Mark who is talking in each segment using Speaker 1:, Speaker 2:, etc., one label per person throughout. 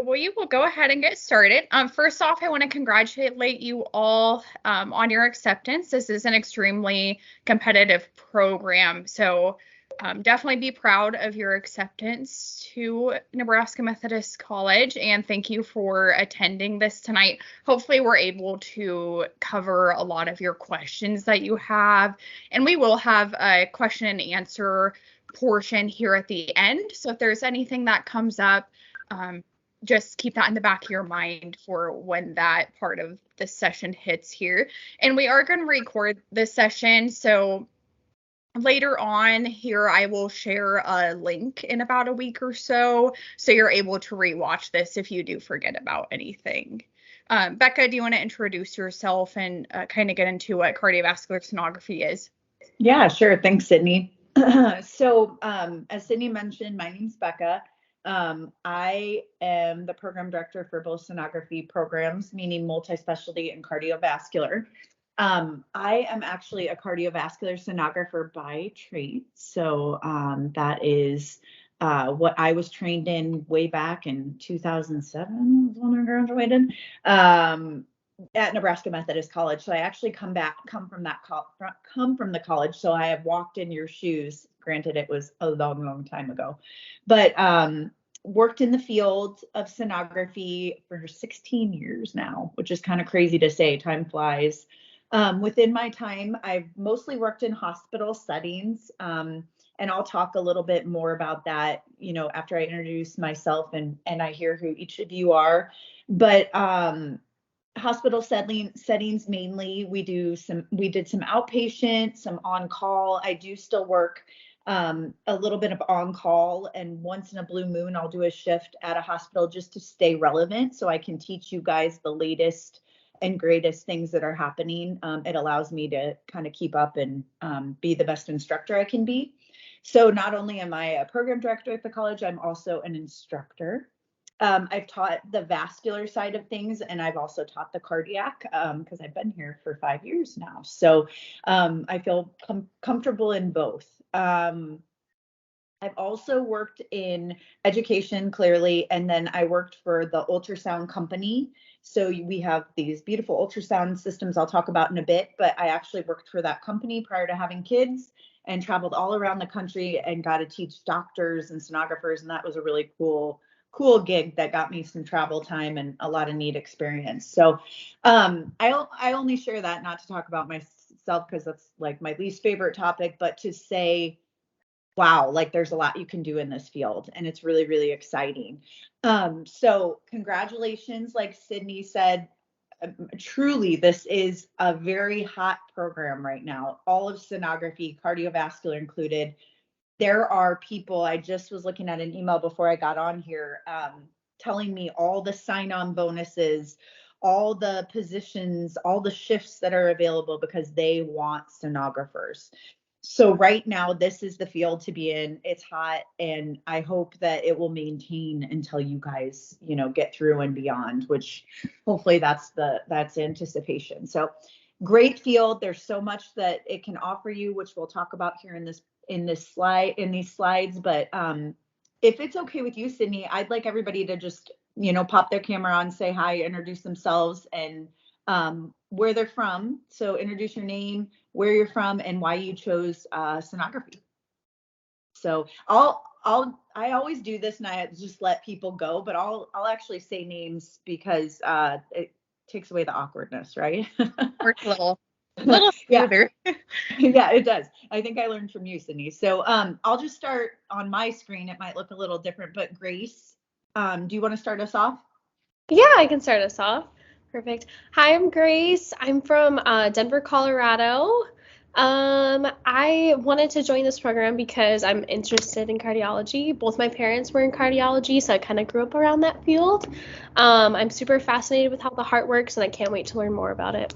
Speaker 1: We will go ahead and get started. First off, I want to congratulate you all on your acceptance. This is an extremely competitive program, so definitely be proud of your acceptance to Nebraska Methodist College, and thank you for attending this tonight. Hopefully, we're able to cover a lot of your questions that you have, and we will have a question and answer portion here at the end. So if there's anything that comes up, just keep that in the back of your mind for when that part of the session hits here. And we are going to record this session, so later on here I will share a link in about a week or so you're able to rewatch this if you do forget about anything. Becca, do you want to introduce yourself and kind of get into what cardiovascular sonography is?
Speaker 2: Yeah, sure. Thanks, Sydney. So as Sydney mentioned, my name's Becca. I am the program director for both sonography programs, meaning multi-specialty and cardiovascular. I am actually a cardiovascular sonographer by trade. So that is what I was trained in way back in 2007 was when I graduated at Nebraska Methodist College. So I actually come from the college. So I have walked in your shoes. Granted, it was a long, long time ago, but worked in the field of sonography for 16 years now, which is kind of crazy to say. Time flies. Within my time, I've mostly worked in hospital settings, and I'll talk a little bit more about that, after I introduce myself and I hear who each of you are. But hospital settings mainly. We did some outpatient, some on call. I do still work a little bit of on call, and once in a blue moon I'll do a shift at a hospital just to stay relevant so I can teach you guys the latest and greatest things that are happening. It allows me to kind of keep up and be the best instructor I can be. So not only am I a program director at the college, I'm also an instructor. I've taught the vascular side of things, and I've also taught the cardiac because I've been here for 5 years now. So I feel comfortable in both. I've also worked in education, clearly, and then I worked for the ultrasound company. So we have these beautiful ultrasound systems I'll talk about in a bit, but I actually worked for that company prior to having kids and traveled all around the country and got to teach doctors and sonographers, and that was a really cool gig that got me some travel time and a lot of neat experience. So I only share that not to talk about myself because that's like my least favorite topic, but to say, wow, like there's a lot you can do in this field and it's really, really exciting. So congratulations, like Sydney said, truly, this is a very hot program right now. All of sonography, cardiovascular included. There are people, I just was looking at an email before I got on here, telling me all the sign-on bonuses, all the positions, all the shifts that are available because they want sonographers. So right now, this is the field to be in. It's hot, and I hope that it will maintain until you guys, get through and beyond, which hopefully that's anticipation. So great field. There's so much that it can offer you, which we'll talk about here in these slides. But if it's okay with you, Sydney, I'd like everybody to just, pop their camera on, say hi, introduce themselves, and where they're from. So introduce your name, where you're from, and why you chose sonography. So I always do this and I just let people go, but I'll actually say names because it takes away the awkwardness, right?
Speaker 1: Works a little smoother.
Speaker 2: Yeah, it does. I think I learned from you, Sydney. So I'll just start on my screen. It might look a little different, but Grace, do you want to start us off?
Speaker 3: Yeah, I can start us off. Perfect. Hi, I'm Grace. I'm from Denver, Colorado. I wanted to join this program because I'm interested in cardiology. Both my parents were in cardiology, so I kind of grew up around that field. I'm super fascinated with how the heart works, and I can't wait to learn more about it.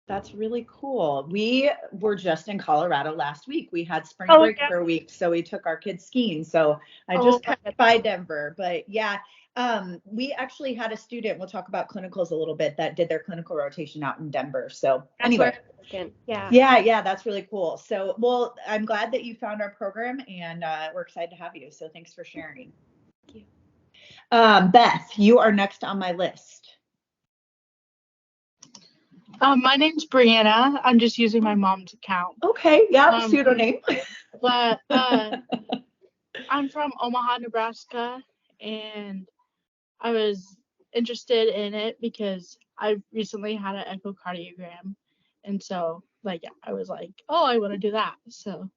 Speaker 2: That's really cool. We were just in Colorado last week. We had spring break for a week, so we took our kids skiing. So I just cut by Denver, but yeah. We actually had a student, we'll talk about clinicals a little bit, that did their clinical rotation out in Denver. So anyway, yeah, that's really cool. So, well, I'm glad that you found our program, and we're excited to have you. So thanks for sharing.
Speaker 3: Thank you.
Speaker 2: Beth, you are next on my list.
Speaker 4: My name's Brianna. I'm just using my mom's account.
Speaker 2: Okay, yeah, pseudonym.
Speaker 4: But I'm from Omaha, Nebraska, and I was interested in it because I recently had an echocardiogram, and so I was like, oh, I want to do that. So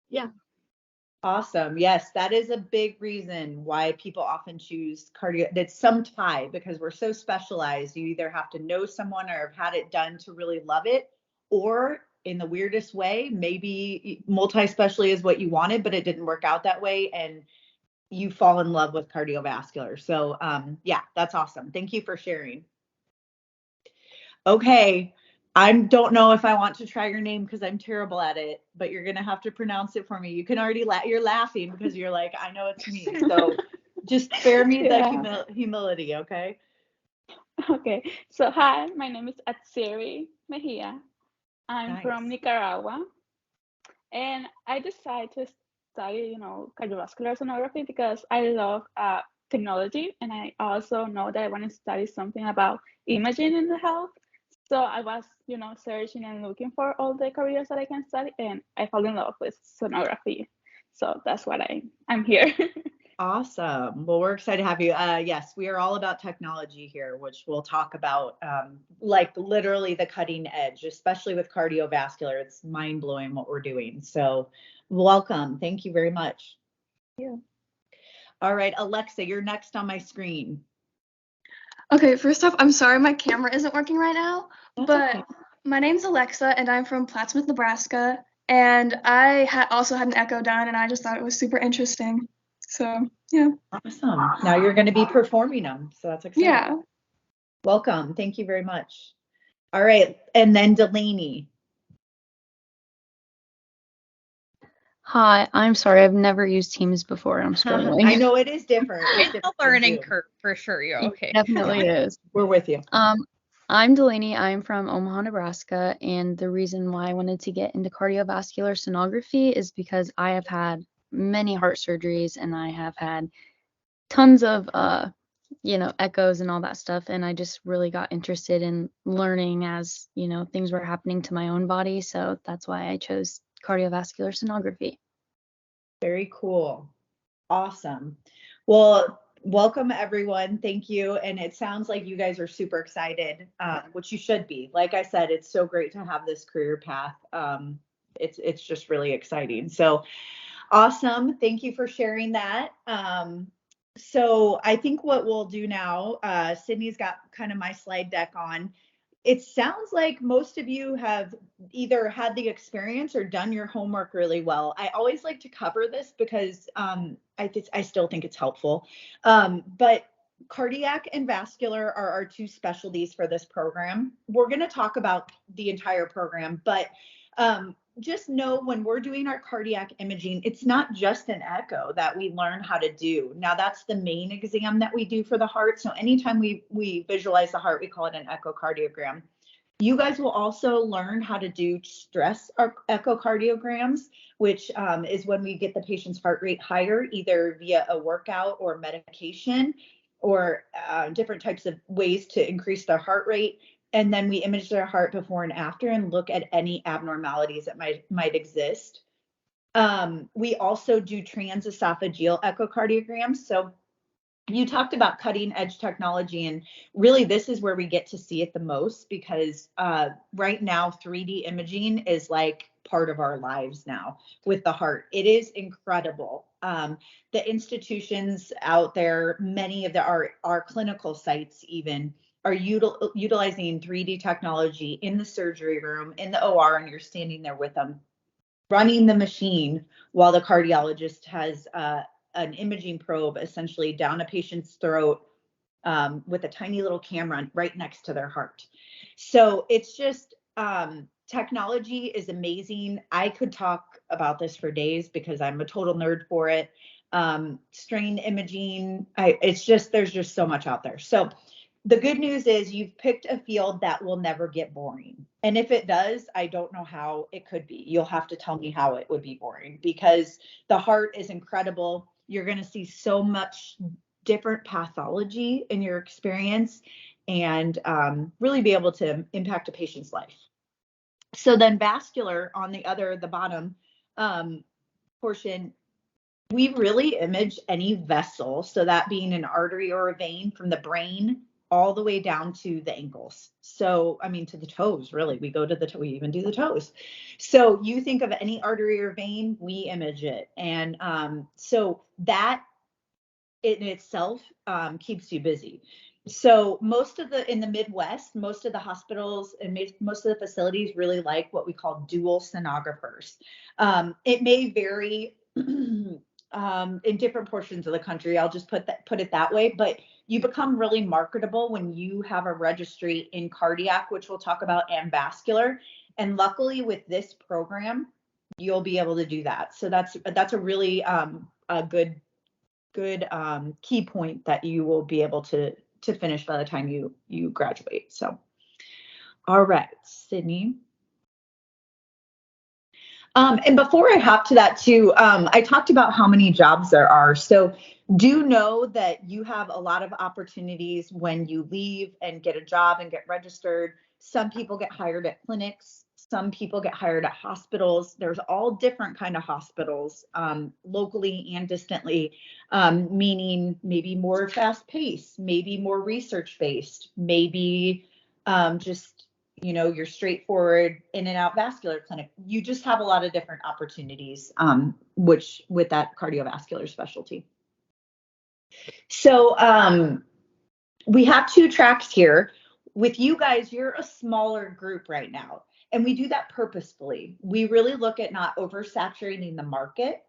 Speaker 4: yeah.
Speaker 2: Awesome. Yes, that is a big reason why people often choose cardio. That's some tie because we're so specialized. You either have to know someone or have had it done to really love it, or in the weirdest way, maybe multi-specialty is what you wanted, but it didn't work out that way, and you fall in love with cardiovascular. So yeah, that's awesome. Thank you for sharing. Okay. I don't know if I want to try your name because I'm terrible at it, but you're going to have to pronounce it for me. You can already you're laughing because you're like, I know it's me. So just spare me the humility, okay?
Speaker 5: Okay. So hi, my name is Atsiri Mejia. I'm from Nicaragua, and I decided to study, cardiovascular sonography because I love technology, and I also know that I want to study something about imaging in the health. So I was, searching and looking for all the careers that I can study, and I fell in love with sonography. So that's what I'm here.
Speaker 2: Awesome. Well, we're excited to have you. Yes, we are all about technology here, which we'll talk about, like literally the cutting edge, especially with cardiovascular. It's mind blowing what we're doing. So welcome. Thank you very much.
Speaker 5: Yeah.
Speaker 2: All right, Alexa, you're next on my screen.
Speaker 6: Okay, first off, I'm sorry my camera isn't working right now, but
Speaker 2: okay.
Speaker 6: My name's Alexa, and I'm from Plattsmouth, Nebraska, and I also had an echo done, and I just thought it was super interesting. So, yeah.
Speaker 2: Awesome. Now you're going to be performing them, so that's exciting.
Speaker 6: Yeah.
Speaker 2: Welcome. Thank you very much. All right, and then Delaney.
Speaker 7: Hi, I'm sorry. I've never used Teams before. I'm struggling.
Speaker 2: I know it is different.
Speaker 1: It's a learning curve for sure. You're okay.
Speaker 7: It definitely is.
Speaker 2: We're with you.
Speaker 7: I'm Delaney. I'm from Omaha, Nebraska, and the reason why I wanted to get into cardiovascular sonography is because I have had many heart surgeries and I have had tons of echoes and all that stuff, and I just really got interested in learning as, things were happening to my own body, so that's why I chose cardiovascular sonography.
Speaker 2: Very cool. Awesome. Well, welcome everyone. Thank you. And it sounds like you guys are super excited, which you should be. Like I said, it's so great to have this career path. It's just really exciting. So awesome. Thank you for sharing that. So I think what we'll do now, Sydney's got kind of my slide deck on. It sounds like most of you have either had the experience or done your homework really well. I always like to cover this because I still think it's helpful. But cardiac and vascular are our two specialties for this program. We're going to talk about the entire program, but just know when we're doing our cardiac imaging, it's not just an echo that we learn how to do. Now that's the main exam that we do for the heart. So anytime we visualize the heart, we call it an echocardiogram. You guys will also learn how to do stress echocardiograms, which is when we get the patient's heart rate higher, either via a workout or medication or different types of ways to increase their heart rate. And then we image their heart before and after and look at any abnormalities that might exist. We also do transesophageal echocardiograms. So you talked about cutting edge technology, and really this is where we get to see it the most because right now 3D imaging is like part of our lives now with the heart. It is incredible. The institutions out there, many of our clinical sites even are utilizing 3D technology in the surgery room, in the OR, and you're standing there with them, running the machine while the cardiologist has an imaging probe essentially down a patient's throat with a tiny little camera right next to their heart. So it's just technology is amazing. I could talk about this for days because I'm a total nerd for it. Strain imaging, there's just so much out there. So the good news is you've picked a field that will never get boring. And if it does, I don't know how it could be. You'll have to tell me how it would be boring because the heart is incredible. You're going to see so much different pathology in your experience and really be able to impact a patient's life. So then vascular on the bottom portion, we really image any vessel. So that being an artery or a vein from the brain all the way down to the ankles. So, I mean, to the toes, really. We go to the toe, we even do the toes. So you think of any artery or vein, we image it. And so that in itself keeps you busy. So in the Midwest, most of the hospitals and most of the facilities really like what we call dual sonographers. It may vary in different portions of the country. I'll just put it that way, but you become really marketable when you have a registry in cardiac, which we'll talk about, and vascular. And luckily with this program, you'll be able to do that. So that's a really a good key point that you will be able to finish by the time you graduate. So, all right, Sydney. And before I hop to that too, I talked about how many jobs there are. So do know that you have a lot of opportunities when you leave and get a job and get registered. Some people get hired at clinics. Some people get hired at hospitals. There's all different kind of hospitals, locally and distantly, meaning maybe more fast paced, maybe more research based, maybe just your straightforward in and out vascular clinic. You just have a lot of different opportunities, which with that cardiovascular specialty. So we have 2 tracks here. With you guys, you're a smaller group right now, and we do that purposefully. We really look at not oversaturating the market,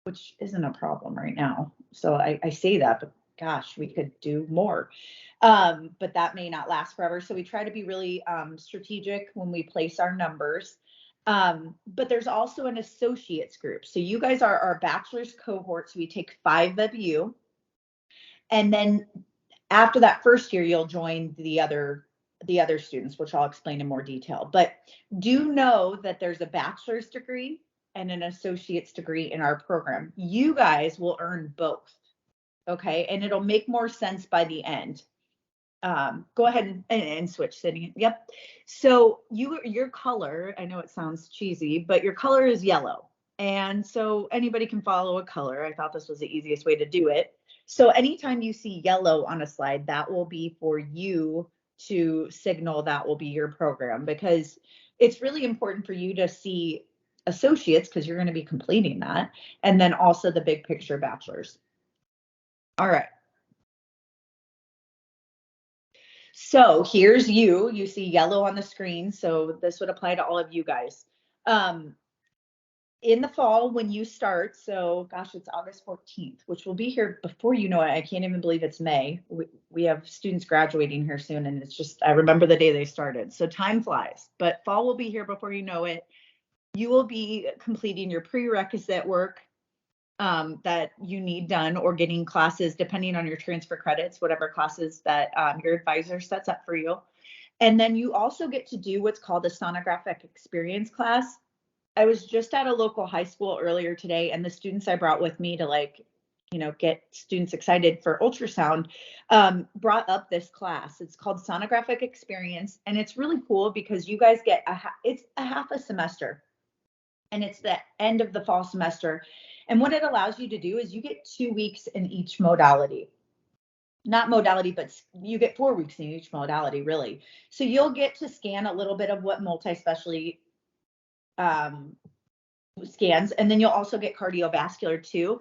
Speaker 2: which isn't a problem right now. So I say that, but gosh, we could do more. But that may not last forever. So we try to be really strategic when we place our numbers. But there's also an associates group. So you guys are our bachelor's cohort. So we take 5 of you. And then after that first year, you'll join the other students, which I'll explain in more detail. But do know that there's a bachelor's degree and an associate's degree in our program. You guys will earn both. Okay. And it'll make more sense by the end. Go ahead and switch, Sydney. Yep. So your color, I know it sounds cheesy, but your color is yellow. And so anybody can follow a color. I thought this was the easiest way to do it. So anytime you see yellow on a slide, that will be for you to signal that will be your program, because it's really important for you to see associates, because you're going to be completing that, and then also the big picture bachelor's. All right. So here's you see yellow on the screen. So this would apply to all of you guys. In the fall when you start, so gosh, it's August 14th, which will be here before you know it. I can't even believe it's May. We have students graduating here soon, and it's just, I remember the day they started. So time flies, but fall will be here before you know it. You will be completing your prerequisite work that you need done, or getting classes, depending on your transfer credits, whatever classes that your advisor sets up for you. And then you also get to do what's called a sonographic experience class. I was just at a local high school earlier today, and the students I brought with me to get students excited for ultrasound brought up this class. It's called Sonographic Experience, and it's really cool because you guys get it's a half a semester, and it's the end of the fall semester. And what it allows you to do is you get 2 weeks in each modality. Not modality, but you get 4 weeks in each modality, really. So you'll get to scan a little bit of what multi-specialty scans, and then you'll also get cardiovascular too.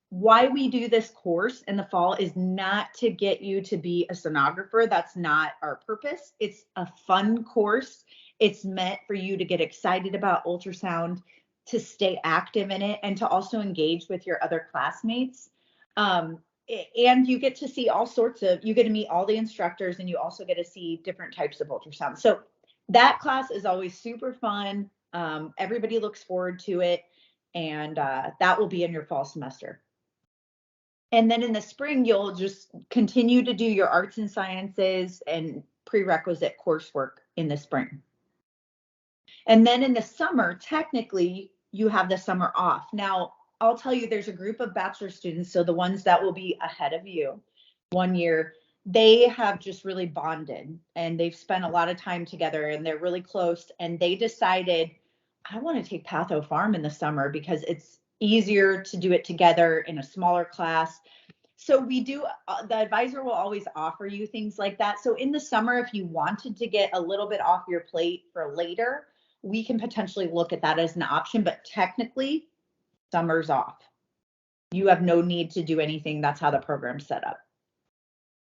Speaker 2: Why we do this course in the fall is not to get you to be a sonographer. That's not our purpose. It's a fun course. It's meant for you to get excited about ultrasound, to stay active in it, and to also engage with your other classmates. And you get to see you get to meet all the instructors, and you also get to see different types of ultrasound. So that class is always super fun. Everybody looks forward to it, and that will be in your fall semester. And then in the spring, you'll just continue to do your arts and sciences and prerequisite coursework in the spring. And then in the summer, technically, you have the summer off. Now, I'll tell you, there's a group of bachelor students, so the ones that will be ahead of you 1 year, they have just really bonded and they've spent a lot of time together and they're really close. And they decided, I want to take Patho Farm in the summer because it's easier to do it together in a smaller class. So we do, the advisor will always offer you things like that. So in the summer, if you wanted to get a little bit off your plate for later, we can potentially look at that as an option, but technically summer's off. You have no need to do anything. That's how the program's set up.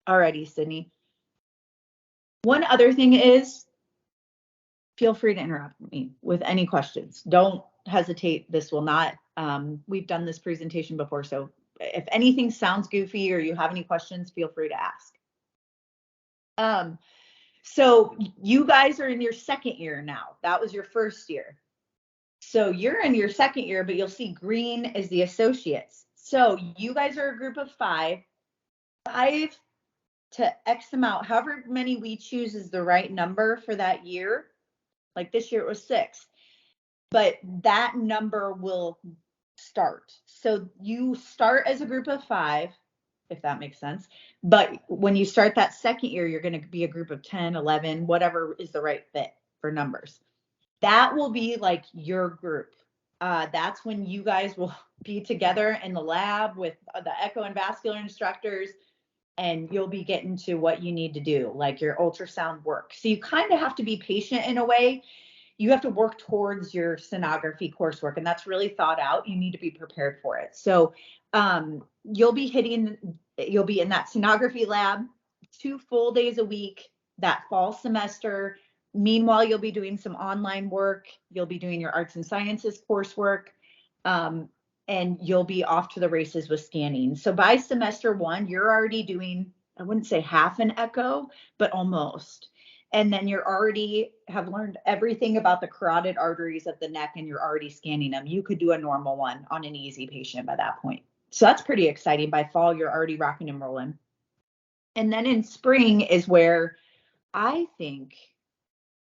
Speaker 2: Alrighty, Sydney. One other thing is, feel free to interrupt me with any questions. Don't hesitate. This will not, we've done this presentation before, so if anything sounds goofy or you have any questions, feel free to ask. So you guys are in your second year now. That was your first year. So you're in your second year, but you'll see green is the associates. So you guys are a group of five to X amount, however many we choose is the right number for that year. Like this year it was 6, but that number will start. So you start as a group of 5, if that makes sense. But when you start that second year, you're going to be a group of 10, 11, whatever is the right fit for numbers. That will be like your group. That's when you guys will be together in the lab with the echo and vascular instructors, and you'll be getting to what you need to do, like your ultrasound work. So you kind of have to be patient in a way. You have to work towards your sonography coursework, and that's really thought out. You need to be prepared for it. So you'll be in that sonography lab 2 full days a week that fall semester. Meanwhile, you'll be doing some online work. You'll be doing your arts and sciences coursework. And you'll be off to the races with scanning. So by semester 1, you're already doing, I wouldn't say half an echo, but almost. And then you're already have learned everything about the carotid arteries of the neck, and you're already scanning them. You could do a normal one on an easy patient by that point. So that's pretty exciting. By fall, you're already rocking and rolling. And then in spring is where I think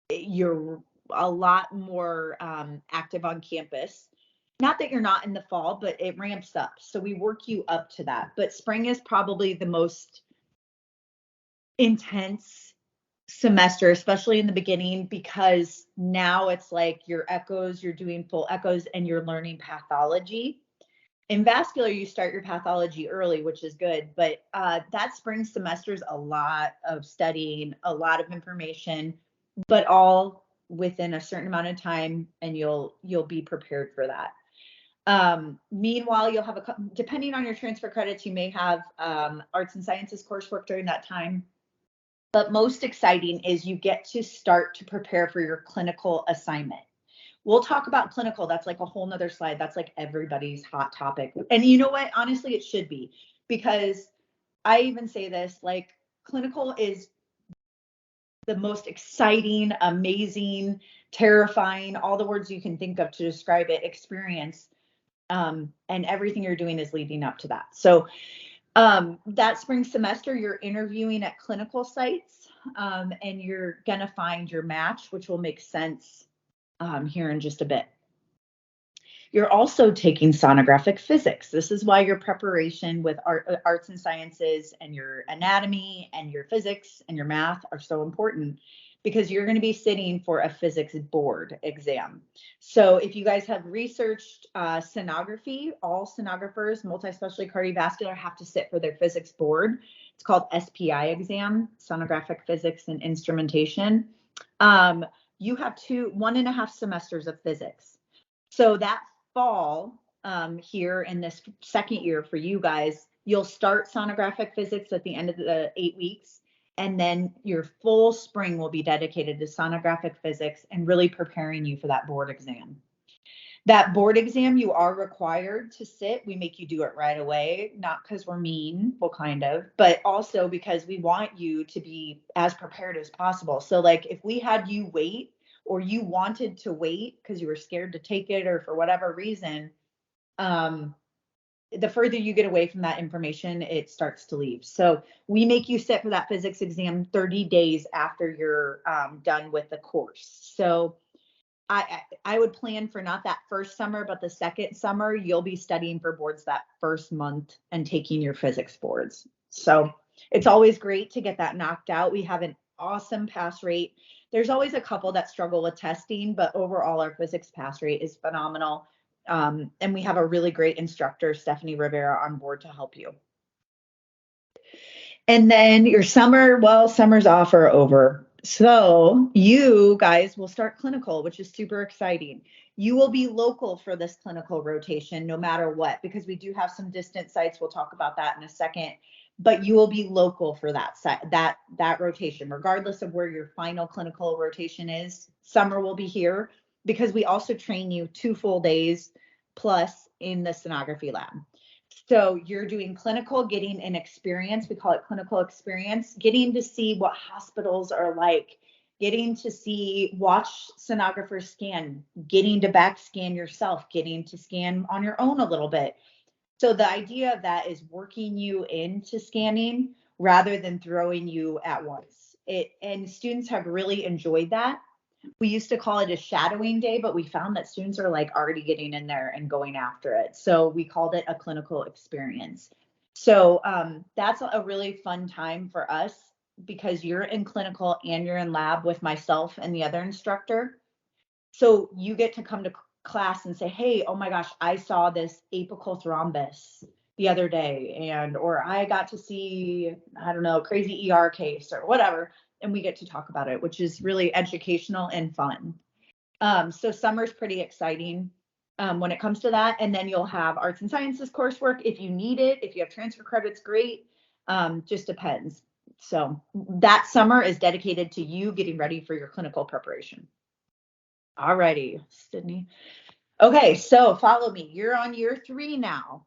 Speaker 2: you're a lot more active on campus. Not that you're not in the fall, but it ramps up. So we work you up to that. But spring is probably the most intense semester, especially in the beginning, because now it's like your echoes, you're doing full echoes and you're learning pathology. In vascular, you start your pathology early, which is good. But that spring semester is a lot of studying, a lot of information, but all within a certain amount of time, and you'll be prepared for that. Meanwhile, you'll have depending on your transfer credits, you may have arts and sciences coursework during that time. But most exciting is you get to start to prepare for your clinical assignment. We'll talk about clinical. That's like a whole nother slide. That's like everybody's hot topic. And you know what? Honestly, it should be, because I even say this, like clinical is the most exciting, amazing, terrifying, all the words you can think of to describe it, experience. And everything you're doing is leading up to that. So that spring semester, you're interviewing at clinical sites, and you're going to find your match, which will make sense here in just a bit. You're also taking sonographic physics. This is why your preparation with arts and sciences and your anatomy and your physics and your math are so important, because you're going to be sitting for a physics board exam. So if you guys have researched sonography, all sonographers, multi-specialty cardiovascular, have to sit for their physics board. It's called SPI exam, sonographic physics and instrumentation. You have 1.5 semesters of physics. So that fall, here in this second year for you guys, you'll start sonographic physics at the end of the 8 weeks. And then your full spring will be dedicated to sonographic physics and really preparing you for that board exam. That board exam, you are required to sit. We make you do it right away, not because we're mean, well, kind of, but also because we want you to be as prepared as possible. So like if we had you wait, or you wanted to wait because you were scared to take it or for whatever reason, the further you get away from that information, it starts to leave. So we make you sit for that physics exam 30 days after you're done with the course. So I would plan for not that first summer, but the second summer, you'll be studying for boards that first month and taking your physics boards. So it's always great to get that knocked out. We have an awesome pass rate. There's always a couple that struggle with testing, but overall our physics pass rate is phenomenal. And we have a really great instructor, Stephanie Rivera, on board to help you. And then your summer, well, summer's off or over. So you guys will start clinical, which is super exciting. You will be local for this clinical rotation no matter what, because we do have some distant sites. We'll talk about that in a second. But you will be local for that rotation, regardless of where your final clinical rotation is. Summer will be here because we also train you 2 full days plus in the sonography lab. So you're doing clinical, getting an experience. We call it clinical experience, getting to see what hospitals are like, getting to watch sonographers scan, getting to back scan yourself, getting to scan on your own a little bit. So the idea of that is working you into scanning rather than throwing you at once. And students have really enjoyed that. We used to call it a shadowing day, but we found that students are like already getting in there and going after it. So we called it a clinical experience. So that's a really fun time for us because you're in clinical and you're in lab with myself and the other instructor. So you get to come to class and say, hey, oh my gosh, I saw this apical thrombus the other day, or I got to see, I don't know, crazy ER case or whatever. And we get to talk about it, which is really educational and fun. So summer's pretty exciting when it comes to that. And then you'll have arts and sciences coursework if you need it. If you have transfer credits, great. Just depends. So that summer is dedicated to you getting ready for your clinical preparation. All righty, Sydney. Okay, so follow me. You're on year 3 now.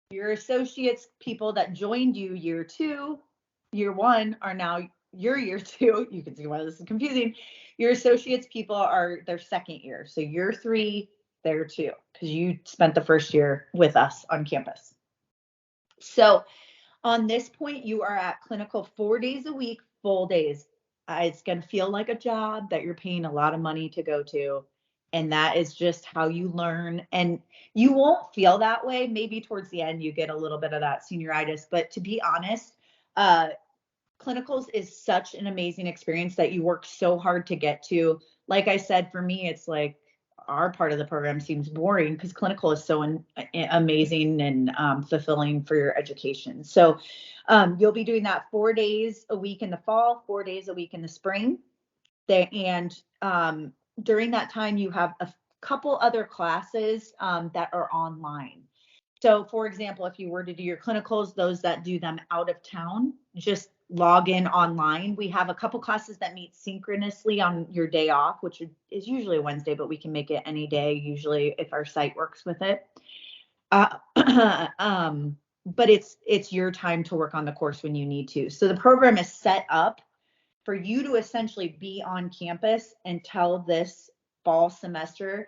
Speaker 2: Your associates, people that joined you year 2, year 1 are now your year 2. You can see why this is confusing. Your associates people are their second year. So year 3, they're 2, because you spent the first year with us on campus. So on this point, you are at clinical 4 days a week, full days. It's going to feel like a job that you're paying a lot of money to go to. And that is just how you learn. And you won't feel that way. Maybe towards the end, you get a little bit of that senioritis. But to be honest, clinicals is such an amazing experience that you work so hard to get to. Like I said, for me, it's like our part of the program seems boring because clinical is so amazing and fulfilling for your education. So you'll be doing that 4 days a week in the fall, 4 days a week in the spring. And during that time, you have a couple other classes that are online. So for example, if you were to do your clinicals, those that do them out of town, just log in online. We have a couple classes that meet synchronously on your day off, which is usually a Wednesday, but we can make it any day, usually if our site works with it. But it's your time to work on the course when you need to. So the program is set up for you to essentially be on campus until this fall semester.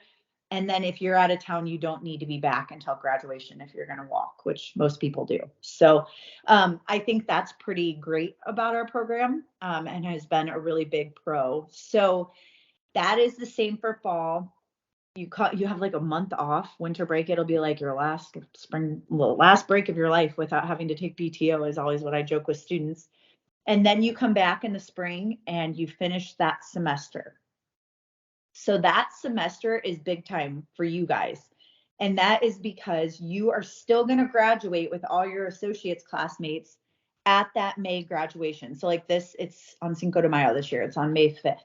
Speaker 2: And then if you're out of town, you don't need to be back until graduation if you're going to walk, which most people do. So I think that's pretty great about our program and has been a really big pro. So that is the same for fall. You have like a month off, winter break. It'll be like your last break of your life without having to take PTO is always what I joke with students. And then you come back in the spring and you finish that semester. So that semester is big time for you guys. And that is because you are still going to graduate with all your associates classmates at that May graduation. So like this, it's on Cinco de Mayo this year. It's on May 5th.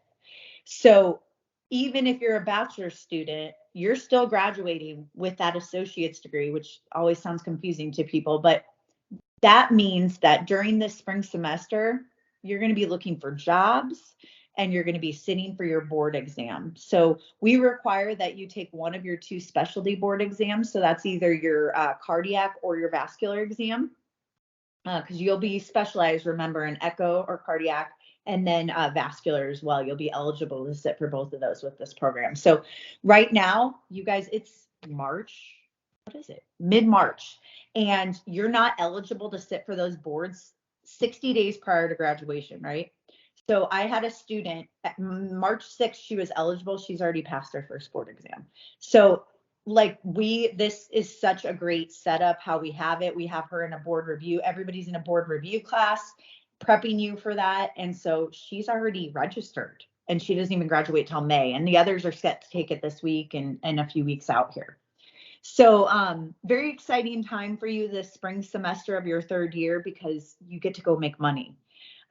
Speaker 2: So even if you're a bachelor's student, you're still graduating with that associate's degree, which always sounds confusing to people. But that means that during this spring semester, you're going to be looking for jobs and you're going to be sitting for your board exam. So we require that you take one of your 2 specialty board exams. So that's either your cardiac or your vascular exam, because you'll be specialized, remember, in echo or cardiac, and then vascular as well. You'll be eligible to sit for both of those with this program. So right now, you guys, it's March. What is it? Mid-March. And you're not eligible to sit for those boards 60 days prior to graduation, right? So I had a student at March 6th, she was eligible. She's already passed her first board exam. So like this is such a great setup how we have it. We have her in a board review. Everybody's in a board review class prepping you for that. And so she's already registered and she doesn't even graduate till May. And the others are set to take it this week and a few weeks out here. So very exciting time for you this spring semester of your third year because you get to go make money.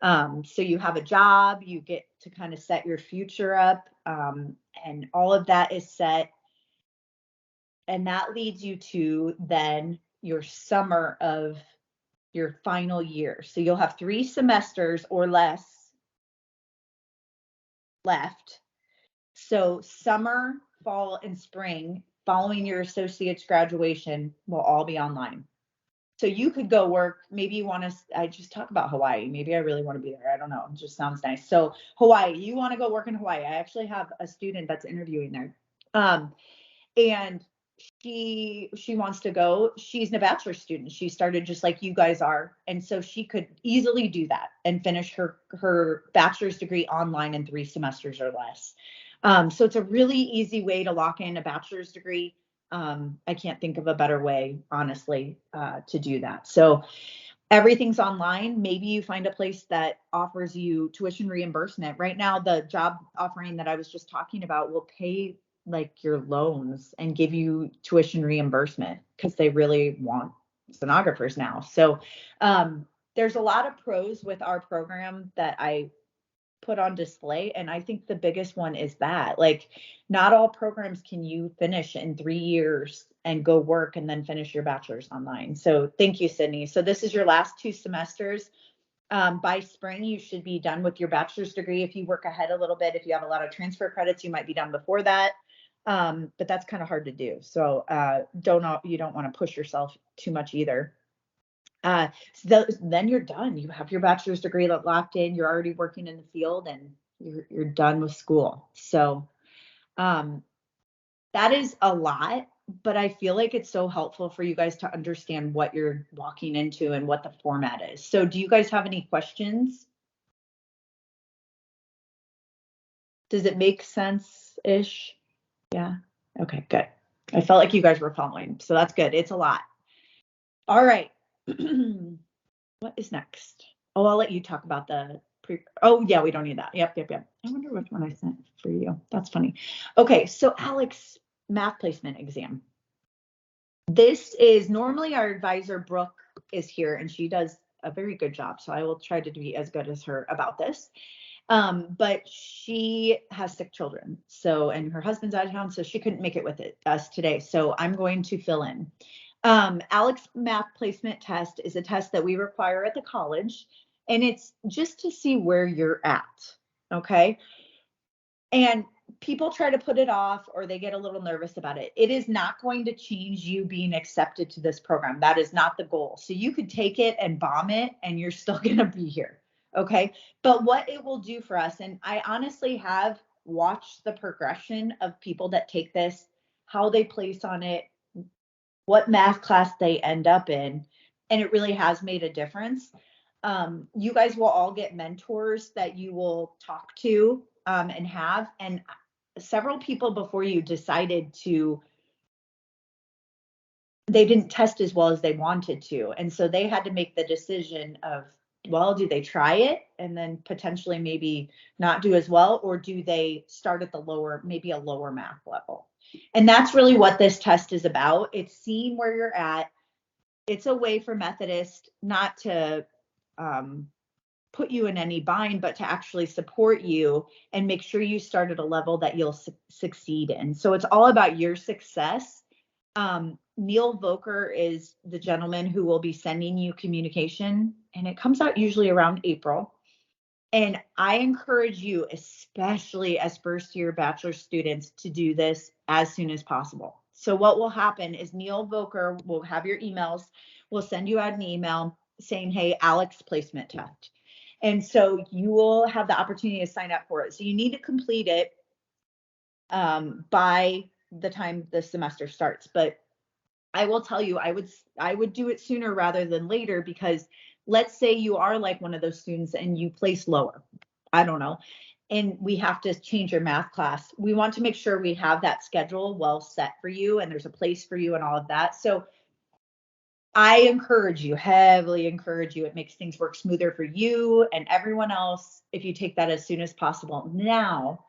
Speaker 2: So you have a job, you get to kind of set your future up, and all of that is set. And that leads you to then your summer of your final year. So you'll have 3 semesters or less left. So summer, fall, and spring following your associate's graduation will all be online. So you could go work, maybe you want to, I just talk about Hawaii. Maybe I really want to be there. I don't know. It just sounds nice. So Hawaii, you want to go work in Hawaii. I actually have a student that's interviewing there. And she wants to go. She's a bachelor's student. She started just like you guys are. And so she could easily do that and finish her bachelor's degree online in 3 semesters or less. So it's a really easy way to lock in a bachelor's degree. I can't think of a better way, honestly, to do that. So everything's online. Maybe you find a place that offers you tuition reimbursement. Right now, the job offering that I was just talking about will pay like your loans and give you tuition reimbursement because they really want sonographers now. So there's a lot of pros with our program that I put on display. And I think the biggest one is that like not all programs can you finish in 3 years and go work and then finish your bachelor's online. So thank you, Sydney. So this is your last 2 semesters. By spring, you should be done with your bachelor's degree. If you work ahead a little bit, if you have a lot of transfer credits, you might be done before that. But that's kind of hard to do. So you don't want to push yourself too much either. So then you're done. You have your bachelor's degree locked in. You're already working in the field, and you're done with school. So that is a lot, but I feel like it's so helpful for you guys to understand what you're walking into and what the format is. So do you guys have any questions? Does it make sense-ish? Yeah. Okay, good. I felt like you guys were following, so that's good. It's a lot. All right. What is next? Oh, I'll let you talk about the oh yeah, we don't need that. Yep. I wonder which one I sent for you. That's funny. Okay, so Alex, math placement exam. This is normally our advisor Brooke is here and she does a very good job. So I will try to be as good as her about this. But she has sick children. So, and her husband's out of town, so she couldn't make it with us today. So I'm going to fill in. Alex math placement test is a test that we require at the college, and it's just to see where you're at. Okay. And people try to put it off or they get a little nervous about it. It is not going to change you being accepted to this program. That is not the goal. So you could take it and bomb it and you're still going to be here. Okay. But what it will do for us, and I honestly have watched the progression of people that take this, how they place on it, what math class they end up in, and it really has made a difference. You guys will all get mentors that you will talk to and have, and several people before you decided they didn't test as well as they wanted to, and so they had to make the decision of, well, do they try it and then potentially maybe not do as well, or do they start at maybe a lower math level? And that's really what this test is about. It's seeing where you're at. It's a way for Methodist not to put you in any bind, but to actually support you and make sure you start at a level that you'll succeed in. So it's all about your success. Neil Voker is the gentleman who will be sending you communication, and it comes out usually around April. And I encourage you, especially as first year bachelor students, to do this as soon as possible. So what will happen is Neil Voker will have your emails. We'll send you out an email saying, hey, Alex placement test. And so you will have the opportunity to sign up for it. So you need to complete it by the time the semester starts. But I will tell you, I would do it sooner rather than later, because let's say you are like one of those students and you place lower. I don't know, and we have to change your math class. We want to make sure we have that schedule well set for you and there's a place for you and all of that. So I encourage you, heavily encourage you. It makes things work smoother for you and everyone else if you take that as soon as possible. Now,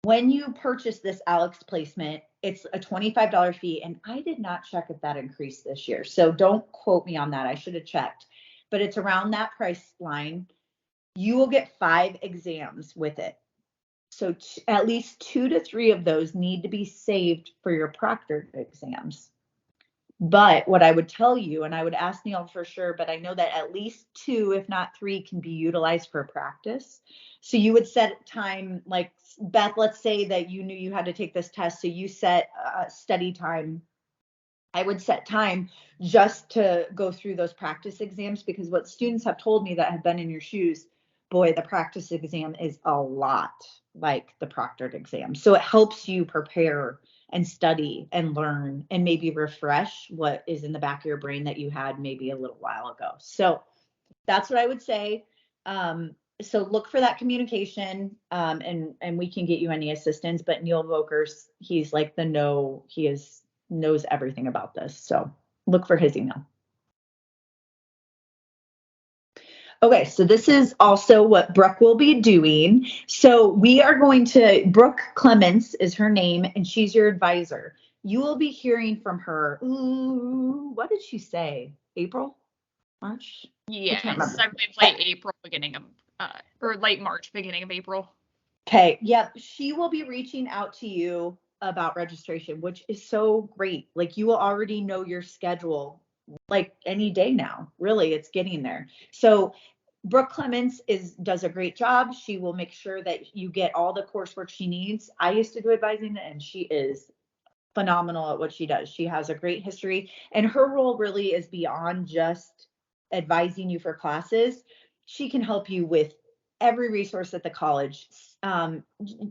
Speaker 2: when you purchase this Alex placement, it's a $25 fee. And I did not check if that increased this year. So don't quote me on that. I should have checked. But it's around that price line. You will get 5 exams with it. So at least 2 to 3 of those need to be saved for your proctored exams. But what I would tell you, and I would ask Neil for sure, but I know that at least 2, if not 3, can be utilized for practice. So you would set time, like Beth, let's say that you knew you had to take this test. So you set study time. I would set time just to go through those practice exams, because what students have told me that have been in your shoes, boy, the practice exam is a lot like the proctored exam. So it helps you prepare and study and learn and maybe refresh what is in the back of your brain that you had maybe a little while ago. So that's what I would say. So look for that communication, and we can get you any assistance. But Neil Vokers, he's like knows everything about this. So look for his email. Okay, so this is also what Brooke will be doing. So we are going to, Brooke Clements is her name, and she's your advisor. You will be hearing from her. Ooh, what did she say? April? March?
Speaker 1: Yes, I believe late April, beginning of, or late March, beginning of April.
Speaker 2: Okay, yep. She will be reaching out to you about registration, which is so great. Like, you will already know your schedule like any day now. Really, it's getting there. So Brooke Clements does a great job. She will make sure that you get all the coursework she needs. I used to do advising, and she is phenomenal at what she does. She has a great history, and her role really is beyond just advising you for classes. She can help you with every resource at the college,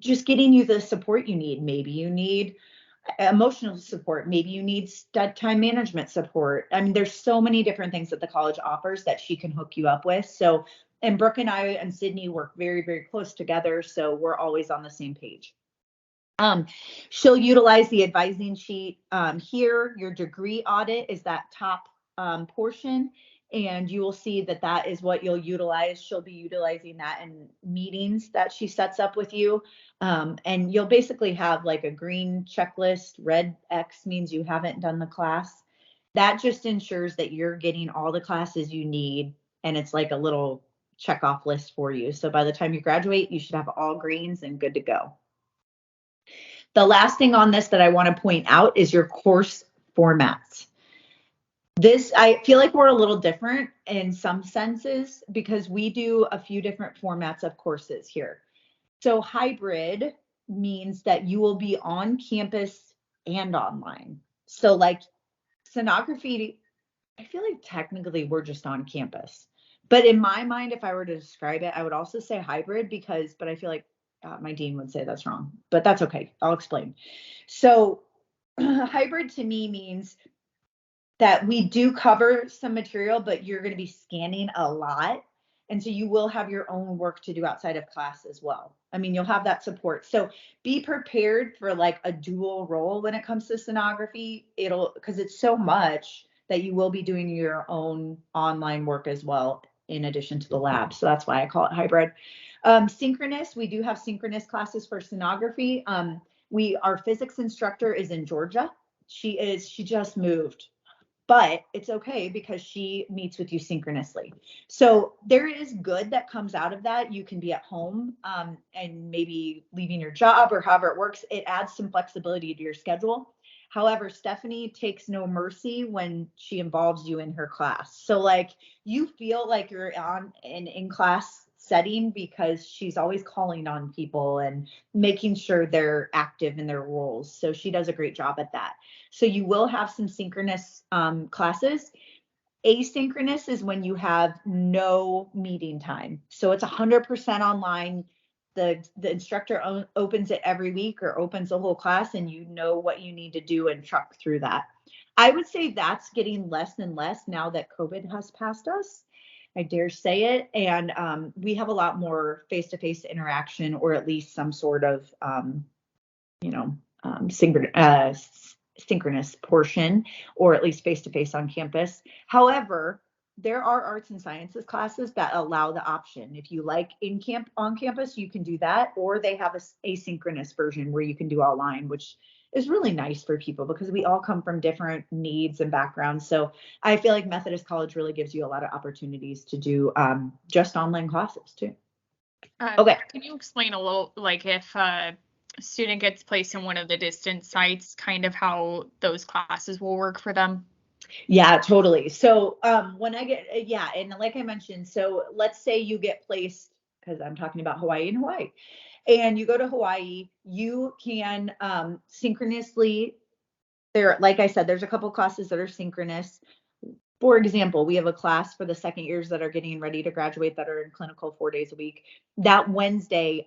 Speaker 2: just getting you the support you need. Maybe you need emotional support. Maybe you need time management support. I mean, there's so many different things that the college offers that she can hook you up with. So, and Brooke and I and Sydney work very, very close together. So we're always on the same page. She'll utilize the advising sheet. Here, your degree audit is that top portion, and you will see that that is what you'll utilize. She'll be utilizing that in meetings that she sets up with you. And you'll basically have like a green checklist. Red X means you haven't done the class. That just ensures that you're getting all the classes you need, and it's like a little check off list for you. So by the time you graduate, you should have all greens and good to go. The last thing on this that I want to point out is your course formats. This, I feel like we're a little different in some senses because we do a few different formats of courses here. So hybrid means that you will be on campus and online. So like sonography, I feel like technically we're just on campus. But in my mind, if I were to describe it, I would also say hybrid but I feel like my dean would say that's wrong, but that's okay. I'll explain. So hybrid to me means that we do cover some material, but you're going to be scanning a lot. And so you will have your own work to do outside of class as well. I mean, you'll have that support. So be prepared for like a dual role when it comes to sonography. Because it's so much that you will be doing your own online work as well, in addition to the lab. So that's why I call it hybrid. Synchronous, we do have synchronous classes for sonography. Our physics instructor is in Georgia. She just moved, but it's okay because she meets with you synchronously. So there is good that comes out of that. You can be at home and maybe leaving your job or however it works. It adds some flexibility to your schedule. However, Stephanie takes no mercy when she involves you in her class. So like you feel like you're on an in-class setting because she's always calling on people and making sure they're active in their roles. So she does a great job at that. So you will have some synchronous classes. Asynchronous is when you have no meeting time. So it's 100% online. The instructor opens it every week or opens the whole class, and you know what you need to do and truck through that. I would say that's getting less and less now that COVID has passed us. I dare say it. And we have a lot more face-to-face interaction, or at least some sort of, synchronous portion, or at least face-to-face on campus. However, there are arts and sciences classes that allow the option. If you like on campus, you can do that, or they have a asynchronous version where you can do online, which is really nice for people because we all come from different needs and backgrounds. So I feel like Methodist College really gives you a lot of opportunities to do just online classes too. Okay.
Speaker 1: Can you explain a little, like if a student gets placed in one of the distance sites, kind of how those classes will work for them?
Speaker 2: Yeah, totally. So when I get, and like I mentioned, so let's say you get placed, because I'm talking about Hawaii, and you go to Hawaii, you can synchronously, like I said, there's a couple classes that are synchronous. For example, we have a class for the second years that are getting ready to graduate that are in clinical 4 days a week. That Wednesday,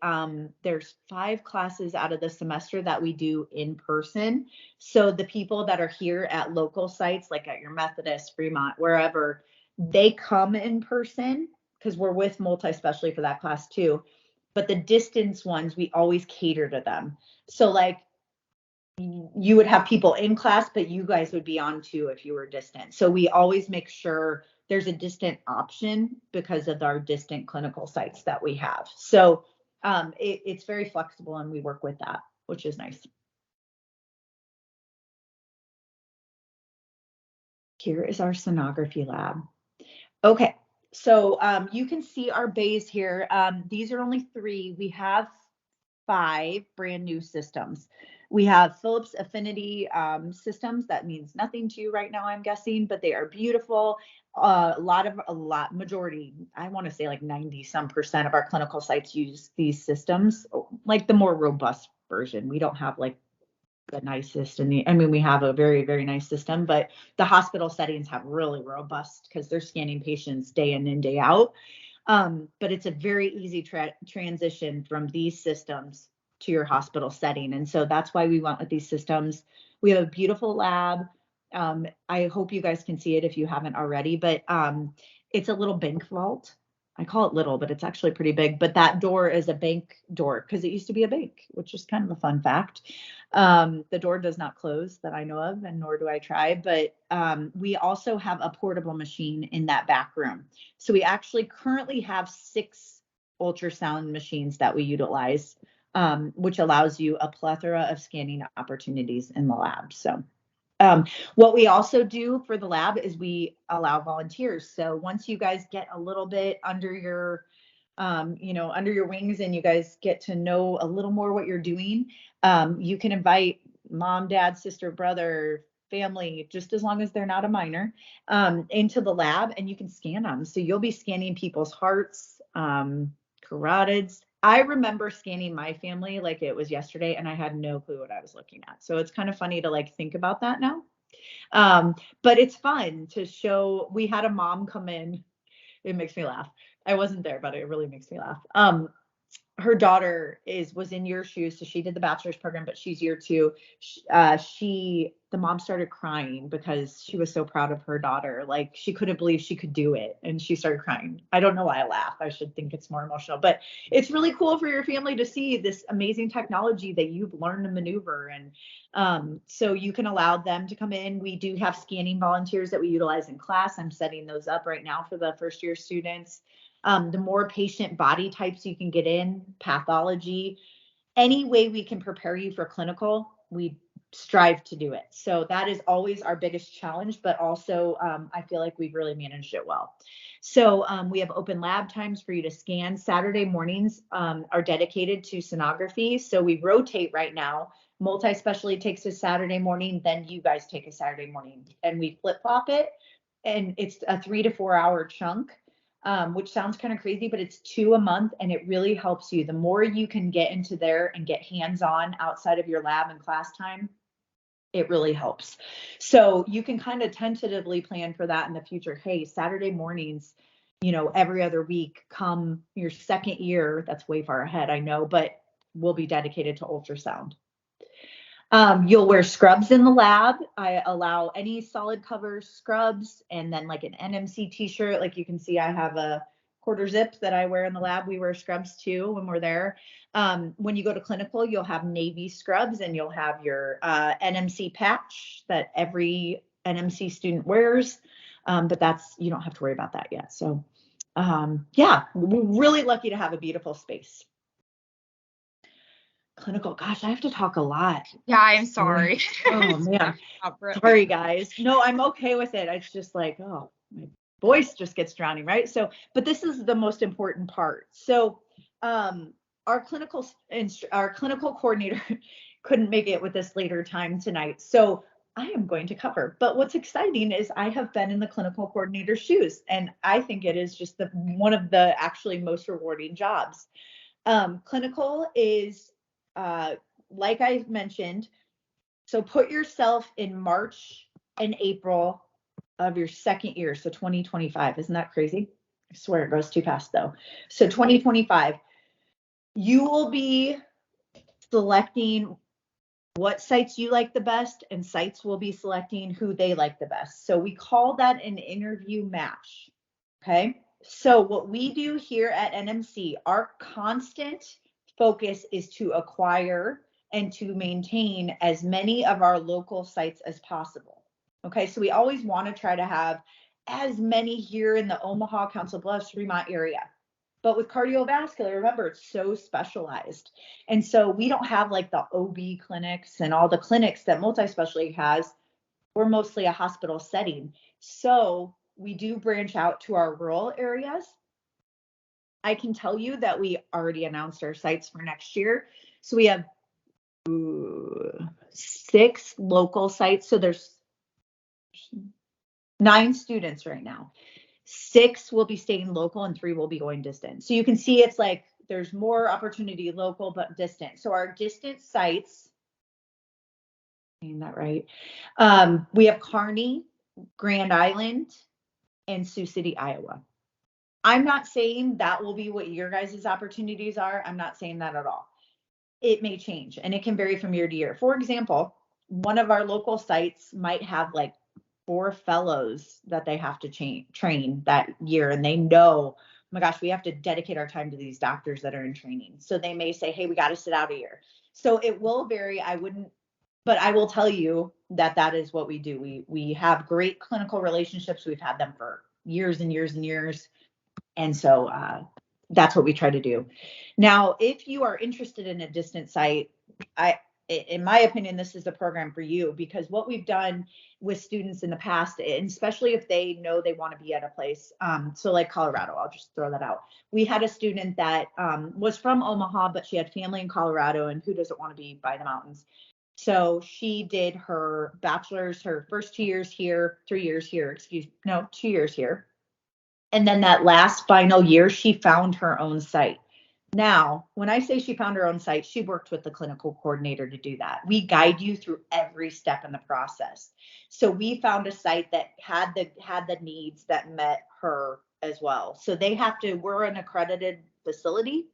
Speaker 2: there's 5 classes out of the semester that we do in person. So the people that are here at local sites, like at your Methodist, Fremont, wherever, they come in person because we're with multi-specialty for that class too. But the distance ones, we always cater to them. So like, you would have people in class, but you guys would be on too if you were distant. So we always make sure there's a distant option because of our distant clinical sites that we have. So it's very flexible and we work with that, which is nice. Here is our sonography lab. Okay, so you can see our bays here. These are only 3. We have 5 brand new systems. We have Philips Affinity systems. That means nothing to you right now, I'm guessing, but they are beautiful. Majority, I want to say like 90% of our clinical sites use these systems, like the more robust version. We don't have like the nicest, we have a very, very nice system, but the hospital settings have really robust because they're scanning patients day in and day out. But it's a very easy transition from these systems to your hospital setting. And so that's why we went with these systems. We have a beautiful lab. I hope you guys can see it if you haven't already, but it's a little bank vault. I call it little, but it's actually pretty big. But that door is a bank door because it used to be a bank, which is kind of a fun fact. The door does not close that I know of, and nor do I try. But we also have a portable machine in that back room. So we actually currently have 6 ultrasound machines that we utilize, which allows you a plethora of scanning opportunities in the lab. So what we also do for the lab is we allow volunteers. So once you guys get a little bit under your wings and you guys get to know a little more what you're doing, you can invite mom, dad, sister, brother, family, just as long as they're not a minor, into the lab, and you can scan them. So you'll be scanning people's hearts, carotids. I remember scanning my family like it was yesterday, and I had no clue what I was looking at. So it's kind of funny to like think about that now. But it's fun to show. We had a mom come in. It makes me laugh. I wasn't there, but it really makes me laugh. Her daughter was in your shoes, so she did the bachelor's program, but she's year 2. The mom started crying because she was so proud of her daughter. Like, she couldn't believe she could do it, and she started crying. I don't know why I laugh. I should think it's more emotional, but it's really cool for your family to see this amazing technology that you've learned to maneuver. And so you can allow them to come in. We do have scanning volunteers that we utilize in class. I'm setting those up right now for the first year students. The more patient body types you can get in, pathology, any way we can prepare you for clinical, we strive to do it. So that is always our biggest challenge, but also I feel like we've really managed it well. So we have open lab times for you to scan. Saturday mornings are dedicated to sonography. So we rotate right now. Multi-specialty takes a Saturday morning, then you guys take a Saturday morning, and we flip-flop it. And it's a 3 to 4 hour chunk. Which sounds kind of crazy, but it's 2 a month, and it really helps you. The more you can get into there and get hands-on outside of your lab and class time, it really helps. So you can kind of tentatively plan for that in the future. Hey, Saturday mornings, every other week, come your second year, that's way far ahead, I know, but we'll be dedicated to ultrasound. You'll wear scrubs in the lab. I allow any solid cover scrubs, and then like an NMC t-shirt. Like you can see, I have a quarter zip that I wear in the lab. We wear scrubs too when we're there. When you go to clinical, you'll have navy scrubs, and you'll have your NMC patch that every NMC student wears. But you don't have to worry about that yet. So yeah, we're really lucky to have a beautiful space. Clinical, gosh, I have to talk a lot.
Speaker 1: Yeah, I'm sorry.
Speaker 2: Oh man, sorry guys. No, I'm okay with it. It's just like, oh, my voice just gets drowning, right? So, but this is the most important part. So, our clinical coordinator couldn't make it with us later time tonight, so I am going to cover. But what's exciting is I have been in the clinical coordinator's shoes, and I think it is just one of the actually most rewarding jobs. Clinical is like I mentioned, so put yourself in March and April of your second year, so 2025. Isn't that crazy? I swear it goes too fast though. So 2025, you will be selecting what sites you like the best, and sites will be selecting who they like the best. So we call that an interview match. Okay. So what we do here at NMC, our constant focus is to acquire and to maintain as many of our local sites as possible. Okay, so we always want to try to have as many here in the Omaha, Council Bluffs, Fremont area. But with cardiovascular, remember, it's so specialized. And so we don't have like the OB clinics and all the clinics that multi-specialty has. We're mostly a hospital setting. So we do branch out to our rural areas. I can tell you that we already announced our sites for next year. So we have 6 local sites. So there's 9 students right now. 6 will be staying local and 3 will be going distant. So you can see it's like there's more opportunity local but distant. So our distant sites, saying that right? We have Kearney, Grand Island, and Sioux City, Iowa. I'm not saying that will be what your guys' opportunities are. I'm not saying that at all. It may change, and it can vary from year to year. For example, one of our local sites might have like 4 fellows that they have to train that year, and they know, oh my gosh, we have to dedicate our time to these doctors that are in training. So they may say, hey, we got to sit out a year. So it will vary. But I will tell you that that is what we do. We have great clinical relationships. We've had them for years and years and years. And so that's what we try to do. Now, if you are interested in a distant site, in my opinion, this is the program for you, because what we've done with students in the past, and especially if they know they want to be at a place, so like Colorado, I'll just throw that out. We had a student that was from Omaha, but she had family in Colorado, and who doesn't want to be by the mountains? So she did her bachelor's, her first 2 years here, 3 years here, 2 years here. And then that last final year, she found her own site. Now, when I say she found her own site, she worked with the clinical coordinator to do that. We guide you through every step in the process. So we found a site that had the needs that met her as well. So we're an accredited facility.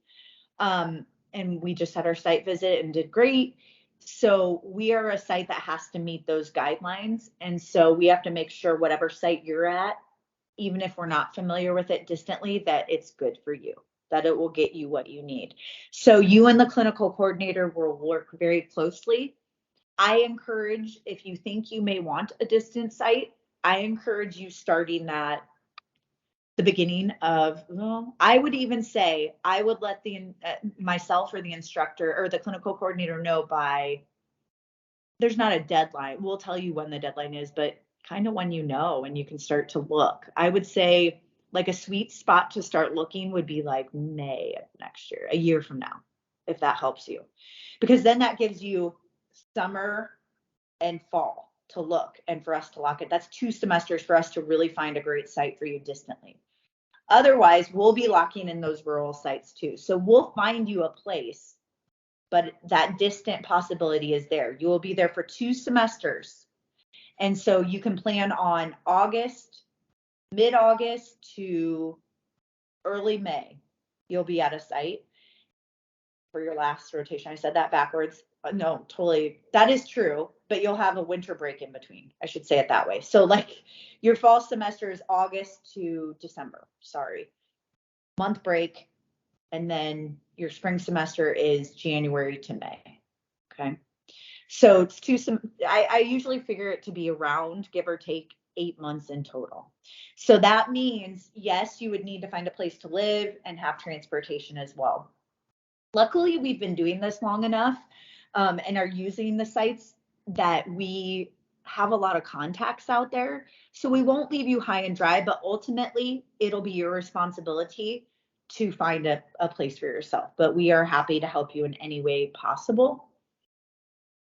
Speaker 2: And we just had our site visit and did great. So we are a site that has to meet those guidelines. And so we have to make sure whatever site you're at, even if we're not familiar with it distantly, that it's good for you, that it will get you what you need. So you and the clinical coordinator will work very closely. I encourage, if you think you may want a distant site, I encourage you starting that the beginning of, I would even say, I would let myself or the instructor or the clinical coordinator know by, there's not a deadline. We'll tell you when the deadline is, but kind of when and you can start to look. I would say like a sweet spot to start looking would be like May of next year, a year from now, if that helps you. Because then that gives you summer and fall to look and for us to lock it. That's 2 semesters for us to really find a great site for you distantly. Otherwise, we'll be locking in those rural sites too. So we'll find you a place, but that distant possibility is there. You will be there for 2 semesters. And so you can plan on mid-August to early May. You'll be at a site for your last rotation. I said that backwards. No, totally. That is true, but you'll have a winter break in between. I should say it that way. So like your fall semester is August to December, sorry. Month break, and then your spring semester is January to May. Okay. So it's I usually figure it to be around, give or take, 8 months in total. So that means, yes, you would need to find a place to live and have transportation as well. Luckily, we've been doing this long enough and are using the sites that we have a lot of contacts out there. So we won't leave you high and dry, but ultimately it'll be your responsibility to find a place for yourself. But we are happy to help you in any way possible.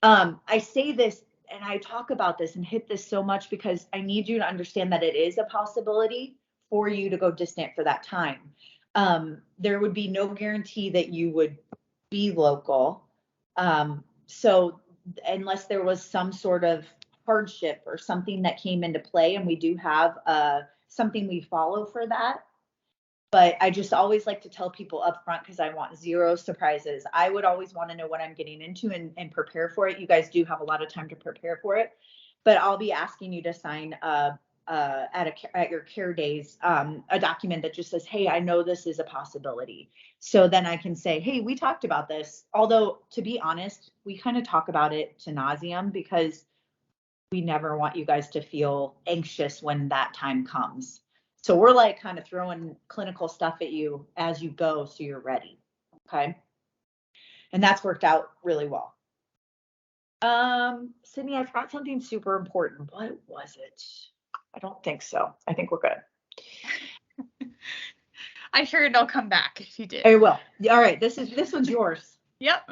Speaker 2: I say this and I talk about this and hit this so much because I need you to understand that it is a possibility for you to go distant for that time. There would be no guarantee that you would be local. So unless there was some sort of hardship or something that came into play, and we do have something we follow for that. But I just always like to tell people up front because I want zero surprises. I would always want to know what I'm getting into and prepare for it. You guys do have a lot of time to prepare for it, but I'll be asking you to sign at your care days a document that just says, hey, I know this is a possibility. So then I can say, hey, we talked about this. Although, to be honest, we kind of talk about it to nauseam because we never want you guys to feel anxious when that time comes. So we're like kind of throwing clinical stuff at you as you go so you're ready. Okay. And that's worked out really well. Sydney, I forgot something super important. What was it? I don't think so. I think we're good.
Speaker 1: I figured it'll come back if you did.
Speaker 2: I will. All right. This one's yours.
Speaker 1: Yep.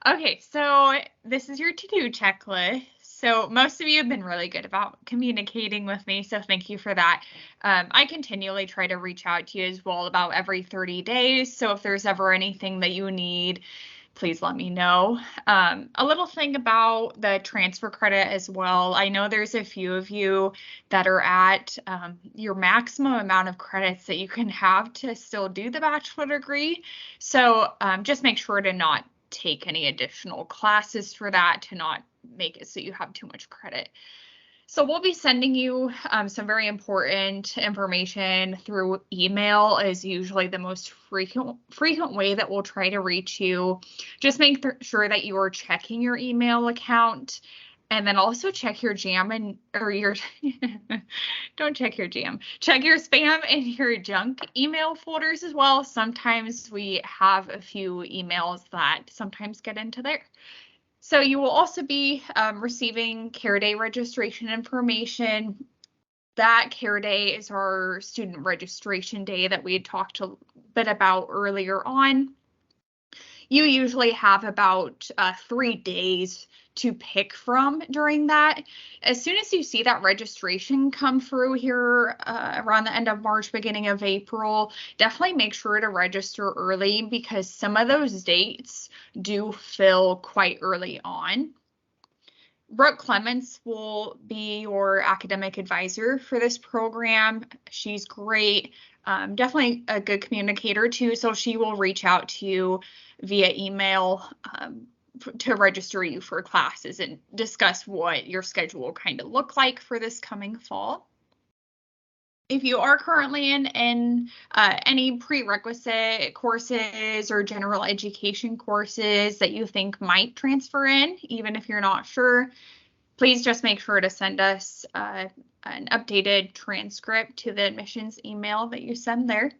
Speaker 1: Okay, so this is your to-do checklist. So most of you have been really good about communicating with me, so thank you for that. I continually try to reach out to you as well about every 30 days. So if there's ever anything that you need, please let me know. A little thing about the transfer credit as well. I know there's a few of you that are at your maximum amount of credits that you can have to still do the bachelor degree. So just make sure to not take any additional classes for that, to not make it so you have too much credit. So we'll be sending you some very important information through email is usually the most frequent way that we'll try to reach you. Just make sure that you are checking your email account, and then also check your jam don't check your jam. Check your spam and your junk email folders as well. Sometimes we have a few emails that sometimes get into there. So you will also be receiving Care Day registration information. That Care Day is our student registration day that we had talked a bit about earlier on. You usually have about 3 days to pick from during that. As soon as you see that registration come through here around the end of March, beginning of April, definitely make sure to register early because some of those dates do fill quite early on. Brooke Clements will be your academic advisor for this program. She's great, definitely a good communicator too, so she will reach out to you via email to register you for classes and discuss what your schedule will kind of look like for this coming fall. If you are currently in any prerequisite courses or general education courses that you think might transfer in, even if you're not sure, please just make sure to send us an updated transcript to the admissions email that you send there.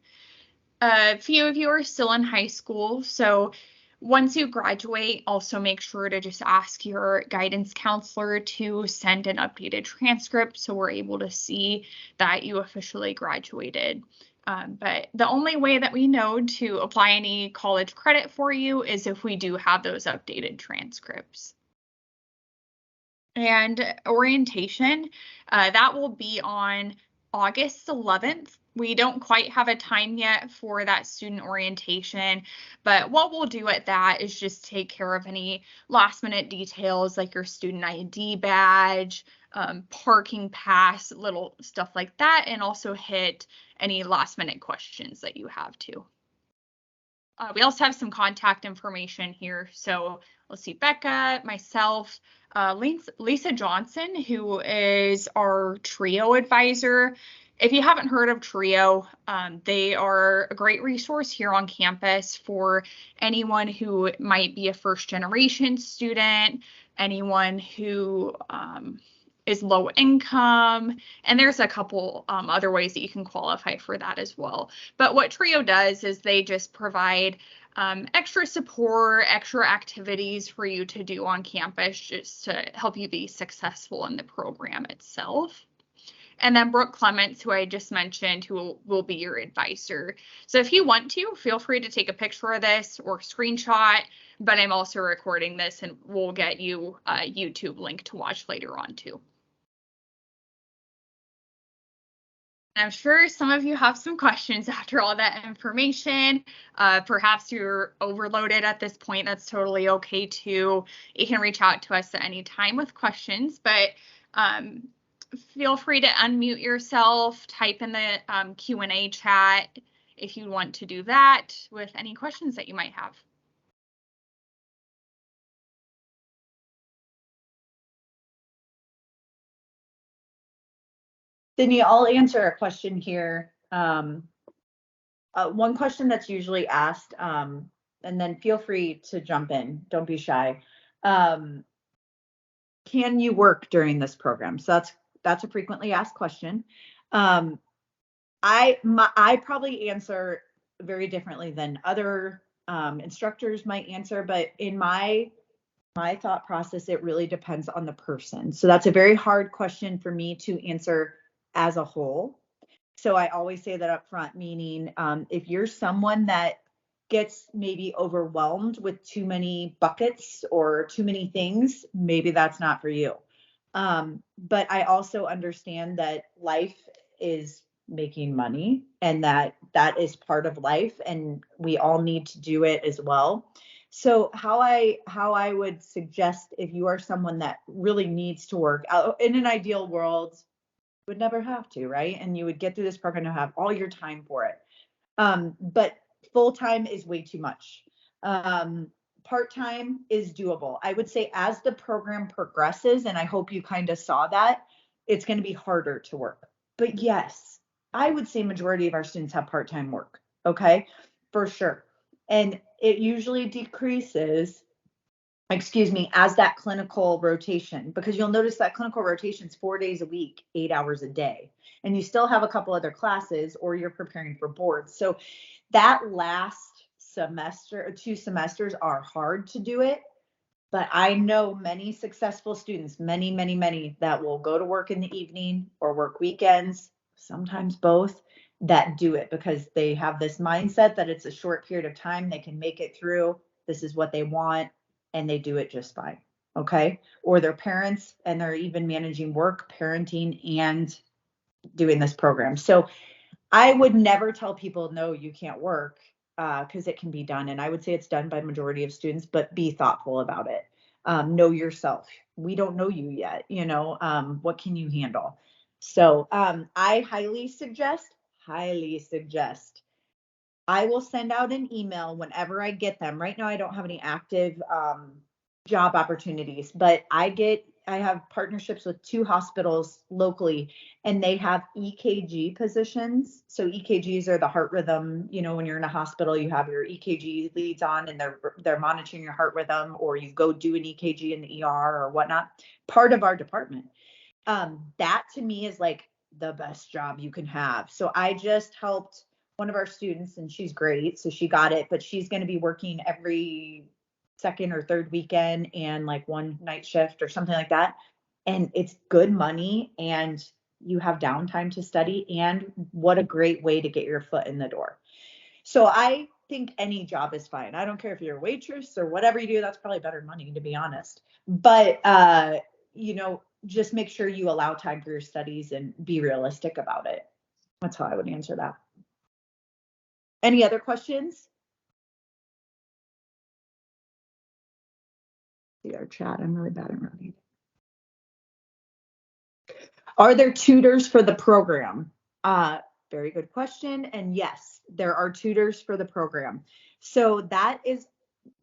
Speaker 1: A few of you are still in high school, so once you graduate, also make sure to just ask your guidance counselor to send an updated transcript so we're able to see that you officially graduated. But the only way that we know to apply any college credit for you is if we do have those updated transcripts. And orientation, that will be on August 11th. We don't quite have a time yet for that student orientation, but what we'll do at that is just take care of any last minute details like your student ID badge, parking pass, little stuff like that, and also hit any last minute questions that you have too. We also have some contact information here, so let's see, Becca, myself, Lisa Johnson, who is our TRIO advisor. If you haven't heard of TRIO, they are a great resource here on campus for anyone who might be a first generation student, anyone who is low income, and there's a couple other ways that you can qualify for that as well. But what TRIO does is they just provide extra support, extra activities for you to do on campus just to help you be successful in the program itself. And then Brooke Clements, who I just mentioned, who will be your advisor. So if you want to, feel free to take a picture of this or screenshot, but I'm also recording this and we'll get you a YouTube link to watch later on too. I'm sure some of you have some questions after all that information. Perhaps you're overloaded at this point. That's totally okay too. You can reach out to us at any time with questions, but feel free to unmute yourself, type in the Q&A chat if you want to do that with any questions that you might have.
Speaker 2: Sydney, I'll answer a question here. One question that's usually asked, and then feel free to jump in. Don't be shy. Can you work during this program? So that's a frequently asked question. I probably answer very differently than other instructors might answer, but in my thought process, it really depends on the person. So that's a very hard question for me to answer as a whole. So I always say that up front, meaning if you're someone that gets maybe overwhelmed with too many buckets or too many things, maybe that's not for you. But I also understand that life is making money and that is part of life and we all need to do it as well. So how I would suggest, if you are someone that really needs to work in an ideal world, would never have to, right? And you would get through this program to have all your time for it. But full-time is way too much. Part-time is doable. I would say as the program progresses, and I hope you kind of saw that, it's going to be harder to work. But yes, I would say majority of our students have part-time work. Okay, for sure. And it usually decreases, as that clinical rotation, because you'll notice that clinical rotation is 4 days a week, 8 hours a day, and you still have a couple other classes or you're preparing for boards. So that last semester or 2 semesters are hard to do it. But I know many successful students, many that will go to work in the evening or work weekends, sometimes both, that do it because they have this mindset that it's a short period of time. They can make it through. This is what they want. And they do it just fine. Okay. Or their parents, and they're even managing work, parenting, and doing this program. So I would never tell people, no, you can't work, because it can be done. And I would say it's done by majority of students, but be thoughtful about it. Know yourself. We don't know you yet. What can you handle? So I highly suggest, I will send out an email whenever I get them. Right now, I don't have any active job opportunities, but I have partnerships with 2 hospitals locally, and they have EKG positions. So EKGs are the heart rhythm. When you're in a hospital, you have your EKG leads on, and they're monitoring your heart rhythm, or you go do an EKG in the ER or whatnot. Part of our department. That to me is like the best job you can have. So I just helped one of our students, and she's great, so she got it, but she's going to be working every second or third weekend and like one night shift or something like that. And it's good money, and you have downtime to study, and what a great way to get your foot in the door. So I think any job is fine. I don't care if you're a waitress or whatever you do, that's probably better money, to be honest. But just make sure you allow time for your studies and be realistic about it. That's how I would answer that. Any other questions? See our chat. I'm really bad at reading. Are there tutors for the program? Very good question. And yes, there are tutors for the program. So that is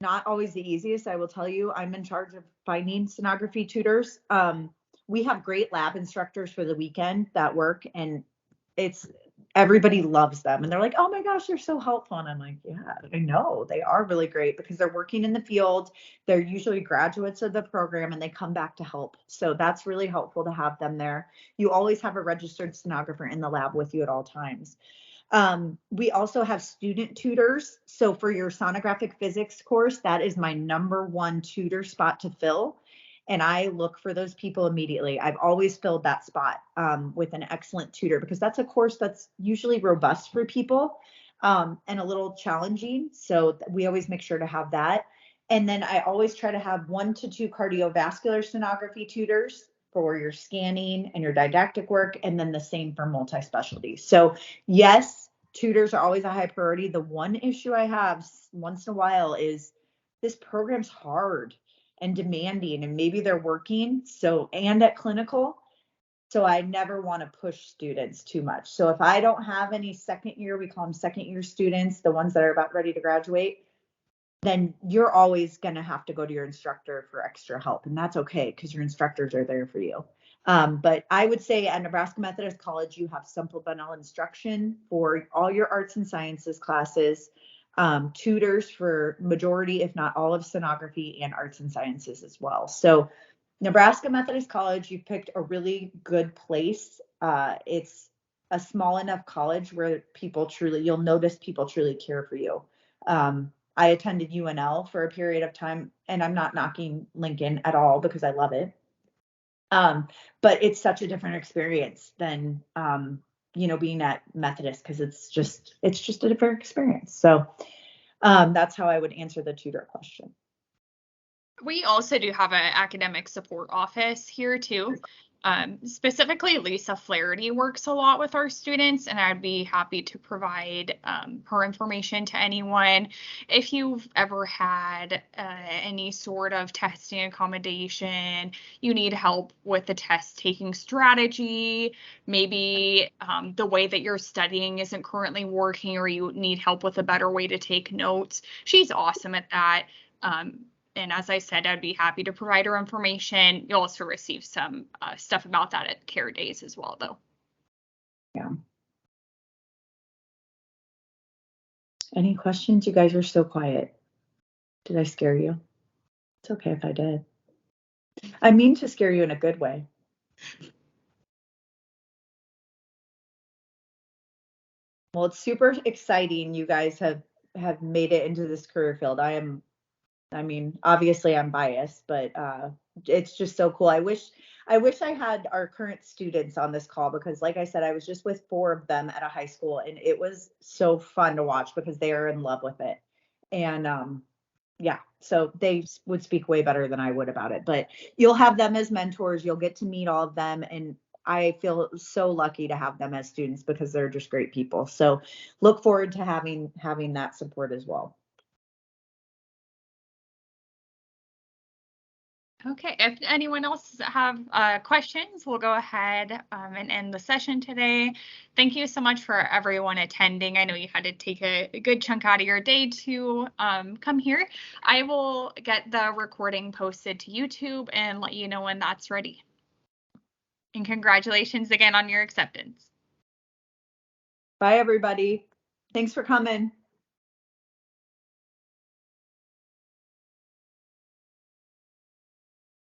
Speaker 2: not always the easiest. I will tell you, I'm in charge of finding sonography tutors. We have great lab instructors for the weekend that work, and everybody loves them. And they're like, oh my gosh, they're so helpful. And I'm like, yeah, I know they are really great because they're working in the field. They're usually graduates of the program and they come back to help. So that's really helpful to have them there. You always have a registered sonographer in the lab with you at all times. We also have student tutors. So for your sonographic physics course, that is my number one tutor spot to fill. And I look for those people immediately. I've always filled that spot with an excellent tutor because that's a course that's usually robust for people and a little challenging. So we always make sure to have that. And then I always try to have 1 to 2 cardiovascular sonography tutors for your scanning and your didactic work, and then the same for multi-specialty. So yes, tutors are always a high priority. The one issue I have once in a while is this program's hard and demanding, and maybe they're working and at clinical. So I never want to push students too much. So if I don't have any second year, we call them second year students, the ones that are about ready to graduate, then you're always going to have to go to your instructor for extra help. And that's okay because your instructors are there for you. But I would say at Nebraska Methodist College, you have supplemental instruction for all your arts and sciences classes, tutors for majority, if not all of sonography and arts and sciences as well. So Nebraska Methodist College, you picked a really good place. It's a small enough college where you'll notice people truly care for you. I attended UNL for a period of time, and I'm not knocking Lincoln at all because I love it. But it's such a different experience than, being at Methodist because it's just a different experience. So that's how I would answer the tutor question.
Speaker 1: We also do have an academic support office here too. Specifically, Lisa Flaherty works a lot with our students, and I'd be happy to provide her information to anyone. If you've ever had any sort of testing accommodation, you need help with the test taking strategy, maybe the way that you're studying isn't currently working, or you need help with a better way to take notes, she's awesome at that. And as I said, I'd be happy to provide her information. You'll also receive some stuff about that at Care Days as well, though.
Speaker 2: Yeah. Any questions? You guys are so quiet. Did I scare you? It's okay if I did. I mean to scare you in a good way. Well, it's super exciting. You guys have made it into this career field. Obviously I'm biased, but it's just so cool. I wish I had our current students on this call because like I said, I was just with 4 of them at a high school and it was so fun to watch because they are in love with it. And yeah, so they would speak way better than I would about it, but you'll have them as mentors. You'll get to meet all of them. And I feel so lucky to have them as students because they're just great people. So look forward to having that support as well.
Speaker 1: Okay, if anyone else have questions, we'll go ahead and end the session today. Thank you so much for everyone attending. I know you had to take a good chunk out of your day to come here. I will get the recording posted to YouTube and let you know when that's ready. And congratulations again on your acceptance.
Speaker 2: Bye, everybody. Thanks for coming.